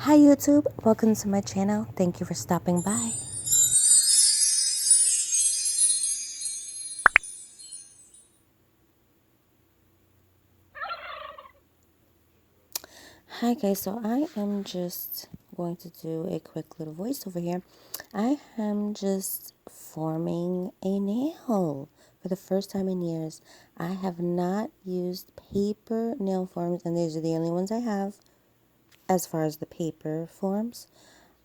Hi YouTube, welcome to my channel. Thank you for stopping by. Hi guys, so I am just going to do a quick little voiceover here. I am just forming a nail for the first time in years. I have not used paper nail forms, and these are the only ones I have as far as the paper forms.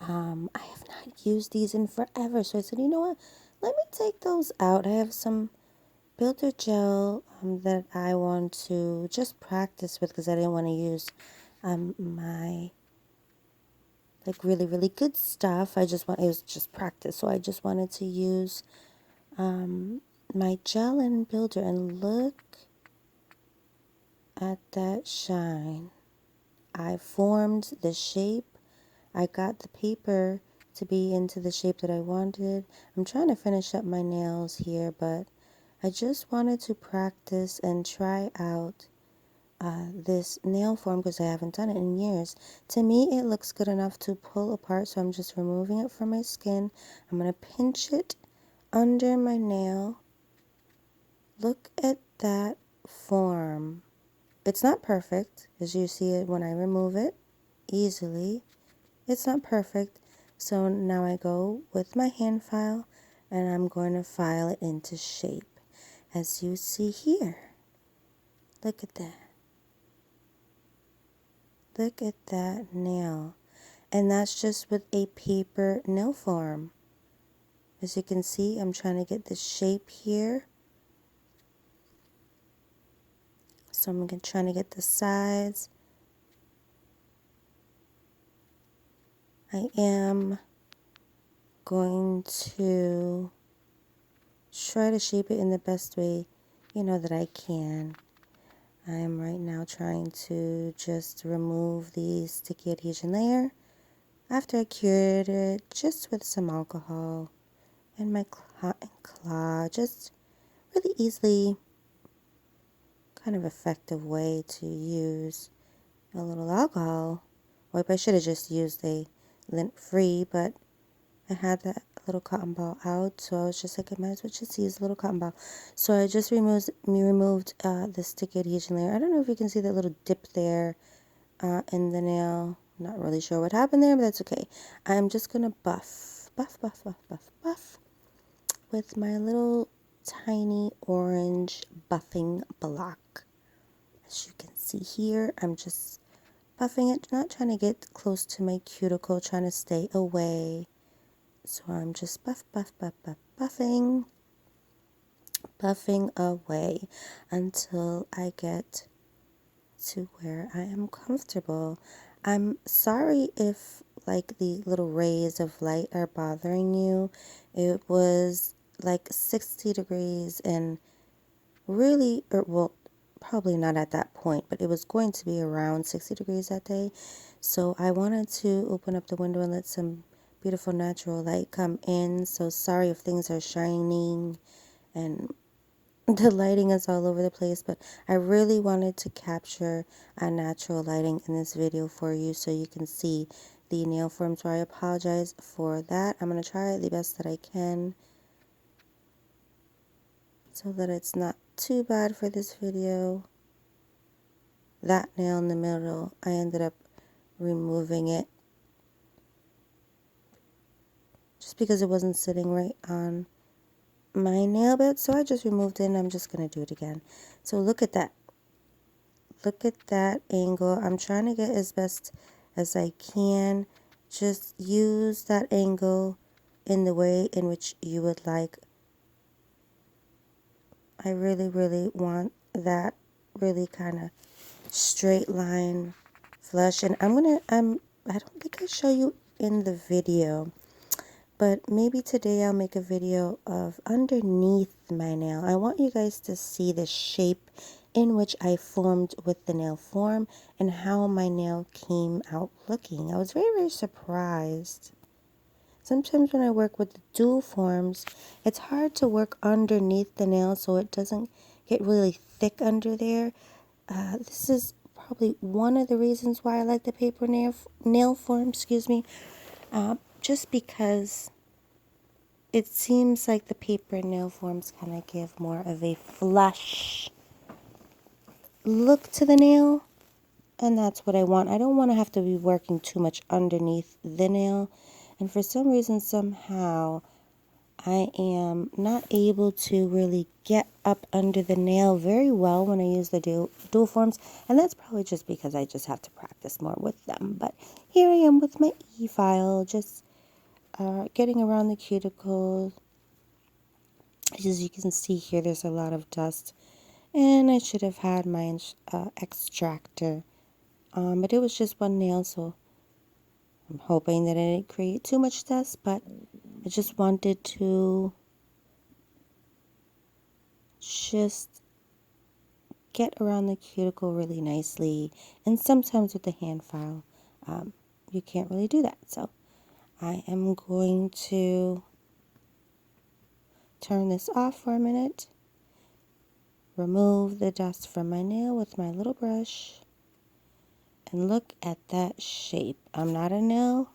I have not used these in forever, so I said, you know what, let me take those out. I have some builder gel that I want to just practice with because I didn't want to use my like really good stuff. It was just practice, so I just wanted to use my Gellen builder, and look at that shine. I formed the shape. I got the paper to be into the shape that I wanted. I'm trying to finish up my nails here, but I just wanted to practice and try out this nail form because I haven't done it in years. To me, it looks good enough to pull apart, so I'm just removing it from my skin. I'm going to pinch it under my nail. Look at that form. It's not perfect, as you see it when I remove it easily. It's not perfect, so now I go with my hand file and I'm going to file it into shape, as you see here. Look at that. Look at that nail. And that's just with a paper nail form. As you can see, I'm trying to get the shape here. So I'm trying to get the sides. I am going to try to shape it in the best way, that I can. I am right now trying to just remove the sticky adhesion layer after I cured it just with some alcohol and my cotton claw, just really easily, kind of effective way to use a little alcohol wipe. I should have just used a lint free, but I had that little cotton ball out, so I was just like, I might as well just use a little cotton ball. So I just removed the sticky adhesion layer. I don't know if you can see that little dip there in the nail. I'm not really sure what happened there, but that's okay. I'm just gonna buff with my little tiny orange buffing block. As you can see here, I'm just buffing it, not trying to get close to my cuticle, trying to stay away. So I'm just buffing away until I get to where I am comfortable. I'm sorry if like the little rays of light are bothering you. It was like 60 degrees and really, well, probably not at that point, but it was going to be around 60 degrees that day. So I wanted to open up the window and let some beautiful natural light come in. So sorry if things are shining and the lighting is all over the place, but I really wanted to capture a natural lighting in this video for you so you can see the nail forms. So I apologize for that. I'm going to try the best that I can so that it's not too bad for this video. That nail in the middle, I ended up removing it just because it wasn't sitting right on my nail bed, so I just removed it and I'm just going to do it again. So look at that. Look at that angle. I'm trying to get as best as I can. Just use that angle in the way in which you would like. I really want that really kind of straight line flush. And I don't think I show you in the video, but maybe today I'll make a video of underneath my nail. I want you guys to see the shape in which I formed with the nail form and how my nail came out looking. I was very surprised. Sometimes when I work with the dual forms, it's hard to work underneath the nail so it doesn't get really thick under there. This is probably one of the reasons why I like the paper nail form, just because it seems like the paper nail forms kind of give more of a flush look to the nail, and that's what I want. I don't want to have to be working too much underneath the nail, and for some reason, somehow, I am not able to really get up under the nail very well when I use the dual forms, and that's probably just because I just have to practice more with them. But here I am with my e-file, just getting around the cuticle. As you can see here, there's a lot of dust, and I should have had my extractor, but it was just one nail, so I'm hoping that I didn't create too much dust, but I just wanted to just get around the cuticle really nicely. And sometimes with the hand file, you can't really do that. So I am going to turn this off for a minute, remove the dust from my nail with my little brush, and look at that shape. I'm not a nail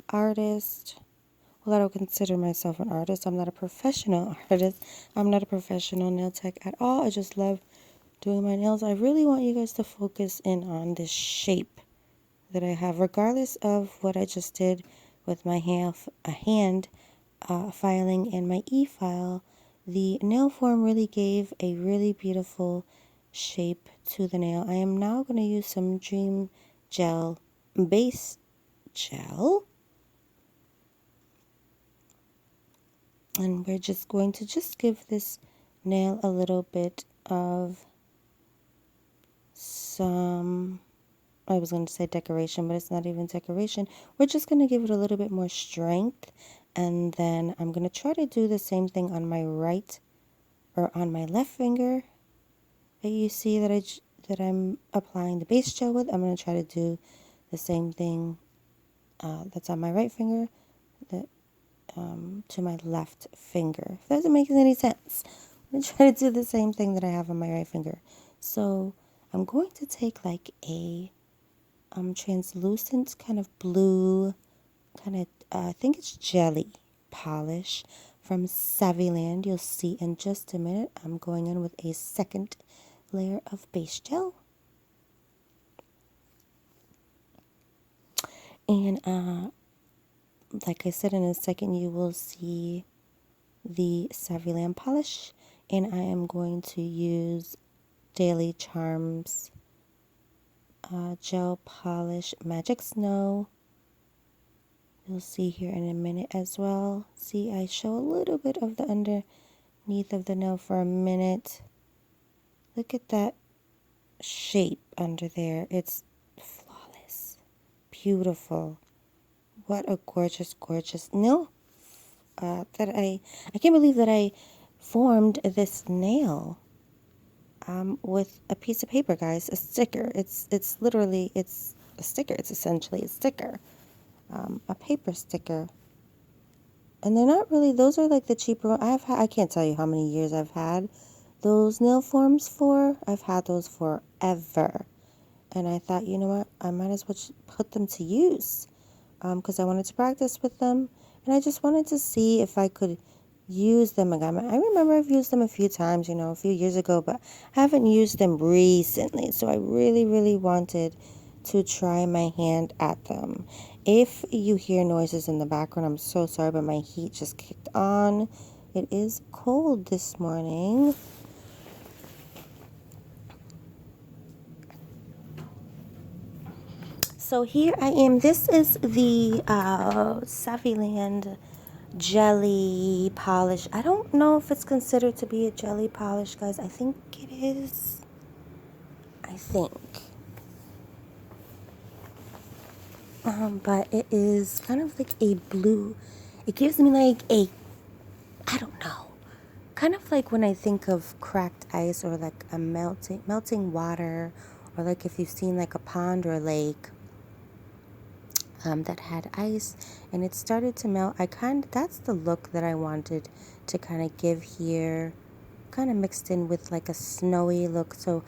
artist. Well, I don't consider myself an artist. I'm not a professional artist. I'm not a professional nail tech at all. I just love doing my nails. I really want you guys to focus in on this shape that I have, regardless of what I just did with my hand filing and my e-file. The nail form really gave a really beautiful shape to the nail. I am now going to use some Dream Gel base gel, and we're just going to just give this nail a little bit of some, I was going to say decoration, but it's not even decoration. We're just going to give it a little bit more strength, and then I'm going to try to do the same thing on my right or on my left finger that you see that I'm applying the base gel with. I'm going to try to do the same thing that's on my right finger that to my left finger. If that doesn't make any sense, I'm going to try to do the same thing that I have on my right finger. So I'm going to take like a translucent kind of blue, kind of, I think it's jelly polish from Savvyland. You'll see in just a minute. I'm going in with a second layer of base gel. And like I said, in a second you will see the Savvyland polish. And I am going to use Daily Charms gel polish Magic Snow. You'll see here in a minute as well. See, I show a little bit of the underneath of the nail for a minute. Look at that shape under there. It's flawless. Beautiful. What a gorgeous, gorgeous nail. I can't believe that I formed this nail with a piece of paper, guys. A sticker. It's literally, it's a sticker. It's essentially a sticker. A paper sticker. And they're not really, those are like the cheaper ones. I can't tell you how many years I've had those nail forms for. I've had those forever. And I thought, you know what, I might as well put them to use because I wanted to practice with them. And I just wanted to see if I could use them again. I remember I've used them a few times, a few years ago, but I haven't used them recently. So I really, really wanted to try my hand at them. If you hear noises in the background, I'm so sorry, but my heat just kicked on. It is cold this morning. So here I am. This is the Savvyland jelly polish. I don't know if it's considered to be a jelly polish, guys. I think it is. I think. But it is kind of like a blue. It gives me like a, I don't know, kind of like when I think of cracked ice or like a melting water, or like if you've seen like a pond or a lake that had ice and it started to melt. That's the look that I wanted to kind of give here, kind of mixed in with like a snowy look. So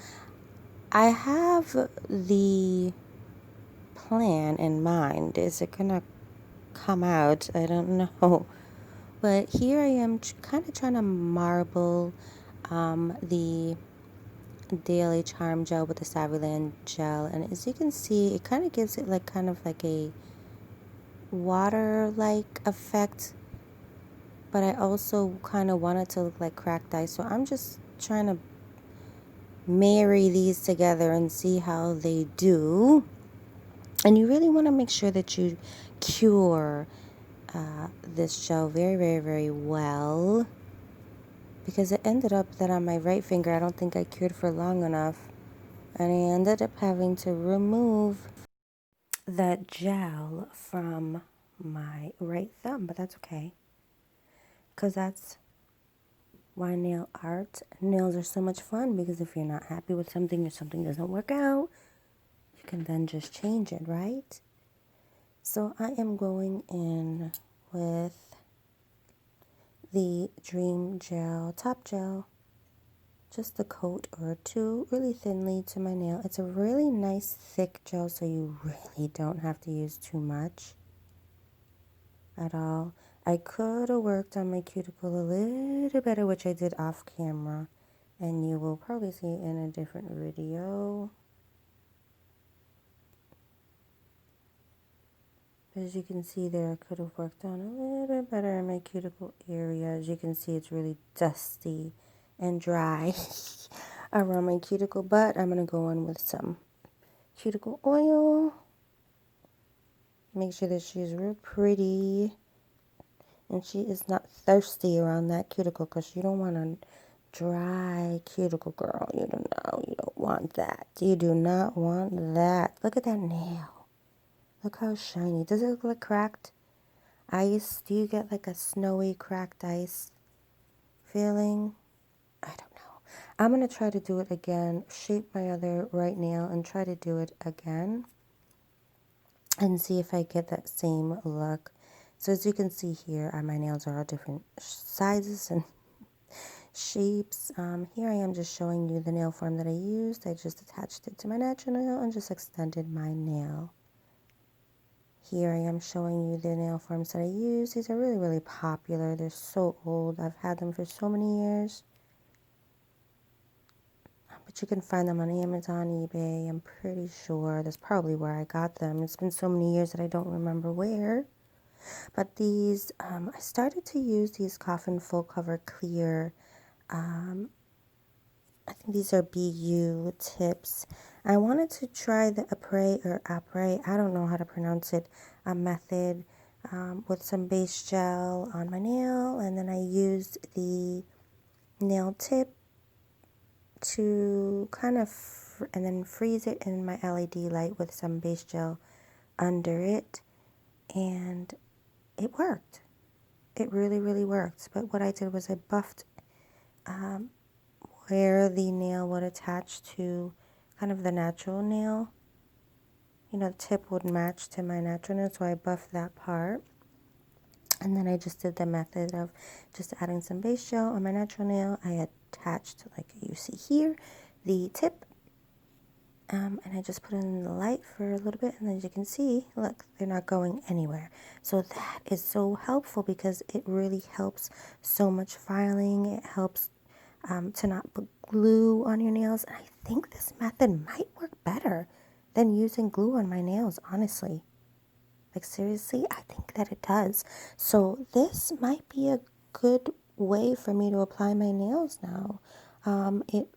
I have the plan in mind. Is it gonna come out? I don't know. But here I am kind of trying to marble the Daily Charm Gel with the Saviland Gel. And as you can see, it kind of gives it like kind of like a water-like effect. But I also kind of want it to look like cracked ice. So I'm just trying to marry these together and see how they do. And you really want to make sure that you cure this gel very, very, very well. Because it ended up that on my right finger, I don't think I cured for long enough. And I ended up having to remove that gel from my right thumb. But that's okay. Because that's why nail art, nails are so much fun. Because if you're not happy with something or something doesn't work out, you can then just change it, right? So I am going in with the Dream Gel Top Gel, just a coat or two, really thinly to my nail. It's a really nice thick gel, so you really don't have to use too much at all. I could have worked on my cuticle a little better, which I did off camera, and you will probably see it in a different video. As you can see there, I could have worked on a little bit better in my cuticle area. As you can see, it's really dusty and dry around my cuticle, but I'm going to go in with some cuticle oil. Make sure that she's real pretty and she is not thirsty around that cuticle, because you don't want a dry cuticle, girl. You don't know. You don't want that. You do not want that. Look at that nail. Look how shiny. Does it look like cracked ice? Do you get like a snowy cracked ice feeling? I don't know. I'm going to try to do it again. Shape my other right nail and try to do it again. And see if I get that same look. So as you can see here, my nails are all different sizes and shapes. Here I am just showing you the nail form that I used. I just attached it to my natural nail and just extended my nail. Here I am showing you the nail forms that I use. These are really, really popular. They're so old. I've had them for so many years. But you can find them on Amazon, eBay. I'm pretty sure that's probably where I got them. It's been so many years that I don't remember where. But these, I started to use these Coffin Full Cover Clear. I think these are BU tips. I wanted to try the après, I don't know how to pronounce it, a method with some base gel on my nail. And then I used the nail tip to kind of, and then freeze it in my LED light with some base gel under it. And it worked. It really, really worked. But what I did was I buffed where the nail would attach to kind of the natural nail. You know, the tip would match to my natural nail, so I buffed that part. And then I just did the method of just adding some base gel on my natural nail. I attached, like you see here, the tip. And I just put it in the light for a little bit, and as you can see, look, they're not going anywhere. So that is so helpful because it really helps so much filing. It helps to not put glue on your nails. And I think this method might work better than using glue on my nails, honestly. Like seriously, I think that it does. So this might be a good way for me to apply my nails now. It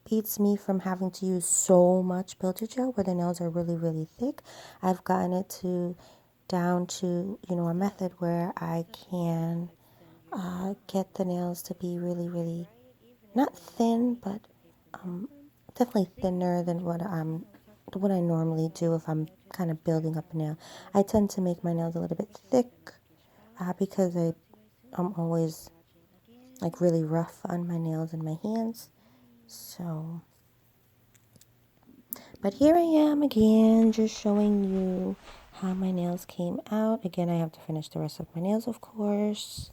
beats me from having to use so much builder gel where the nails are really, really thick. I've gotten it down to, you know, a method where I can get the nails to be really, really not thin, but definitely thinner than what I normally do if I'm kind of building up a nail. I tend to make my nails a little bit thick because I'm always like really rough on my nails and my hands. So, but here I am again, just showing you how my nails came out. Again, I have to finish the rest of my nails, of course.